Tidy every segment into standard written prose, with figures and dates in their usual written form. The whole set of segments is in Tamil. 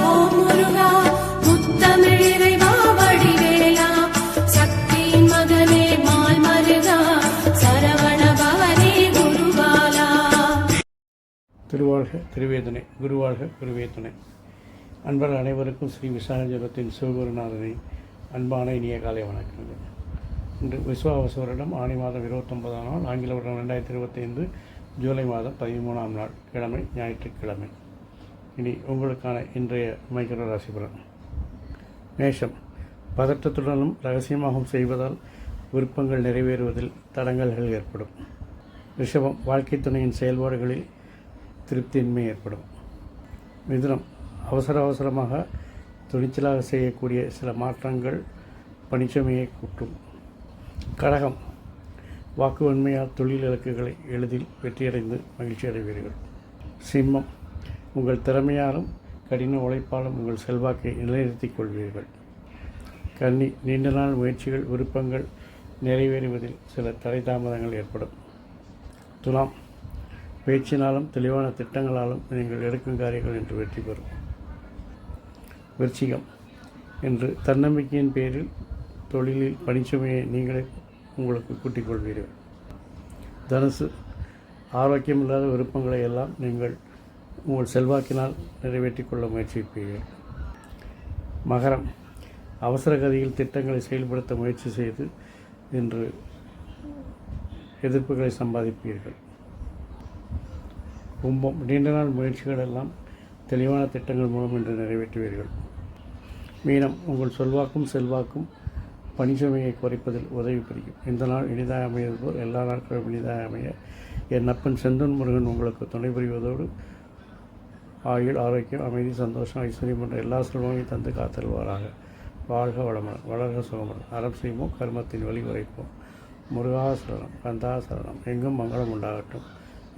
ஓம் முருகா முத்தமிழிறைவா வடிவேலா சக்தியின் மகனே மால் மருகா சரவண பவனே குருபாலா. திருவாழ்க திருவேதனை, குருவாழ்க குருவே துணை. அன்பர்கள் அனைவருக்கும் ஸ்ரீ விசாகஜபத்தின் சிவகுருநாதனை அன்பான இனிய காலை வணக்கங்கள். இன்று விஸ்வாவசு வருடம் ஆணி மாதம் 29ஆம் நாள், ஆங்கில வருடம் 2025 ஜூலை மாதம் 13ஆம் நாள், கிழமை, ஞாயிற்றுக்கிழமை. இனி உங்களுக்கான இன்றைய மைக்ரோ ராசி பலன். மேஷம், பதற்றத்துடனும் ரகசியமாகவும் செய்வதால் விருப்பங்கள் நிறைவேறுவதில் தடங்கல்கள் ஏற்படும். ரிஷபம், வாழ்க்கை துணையின் செயல்பாடுகளில் திருப்தியின்மை ஏற்படும். மிதுனம், அவசரமாக துணிச்சலாக செய்யக்கூடிய சில மாற்றங்கள் பணிச்சுமையை கூட்டும். கடகம், வாக்கு வன்மையால் தொழில் இலக்குகளை எளிதில் வெற்றியடைந்து மகிழ்ச்சி அடைவீர்கள். சிம்மம், உங்கள் திறமையாலும் கடின உழைப்பாலும் உங்கள் செல்வாக்கை நிலைநிறுத்திக் கொள்வீர்கள். கன்னி, நீண்ட நாள் முயற்சிகள் விருப்பங்கள் நிறைவேறுவதில் சில தடை தாமதங்கள் ஏற்படும். துலாம், பேச்சினாலும் தெளிவான திட்டங்களாலும் நீங்கள் எடுக்கும் காரியங்கள் என்று வெற்றி பெறும். விருச்சிகம், என்று தன்னம்பிக்கையின் பேரில் தொழிலில் பணிச்சுமையை நீங்களே உங்களுக்கு கூட்டிக் கொள்வீர்கள். தனுசு, ஆரோக்கியமில்லாத விருப்பங்களை எல்லாம் நீங்கள் உங்கள் செல்வாக்கினால் நிறைவேற்றிக் கொள்ள முயற்சிப்பீர்கள். மகரம், அவசர கதியில் திட்டங்களை செயல்படுத்த முயற்சி செய்து இன்று எதிர்ப்புகளை சம்பாதிப்பீர்கள். கும்பம், நீண்ட நாள் முயற்சிகள் எல்லாம் தெளிவான திட்டங்கள் மூலம் இன்று நிறைவேற்றுவீர்கள். மீனம், உங்கள் சொல்வாக்கும் செல்வாக்கும் பணிச்சுமையை குறைப்பதில் உதவி புரியும். இந்த நாள் இனிதாக அமைவது போல் எல்லா நாட்களும் இனிதாக அமைய என் அப்பன் செந்தன் முருகன் உங்களுக்கு துணை புரிவதோடு ஆயுள், ஆரோக்கியம், அமைதி, சந்தோஷம், ஐஸ்வர்யம் போன்ற எல்லா செல்வங்களையும் தந்து காத்தல்வாராக. வாழ்க வளமுடன், வளர்க சுகமுடன். அறம் செய்வோம், கர்மத்தின் வழி உரைப்போம். முருகா சரணம், கந்தா சரணம். எங்கும் மங்களம் உண்டாகட்டும்.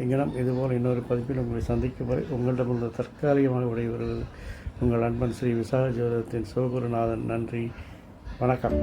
இங்கனம் இதுபோல் இன்னொரு பதிப்பில் உங்களை சந்திக்கும் வரை உங்களிடமுள்ள தற்காலிகமாக விடைபெறுவது உங்கள் அன்பன் ஸ்ரீ விசாக ஜோதிடத்தின் சிவகுருநாதன். நன்றி, வணக்கம்.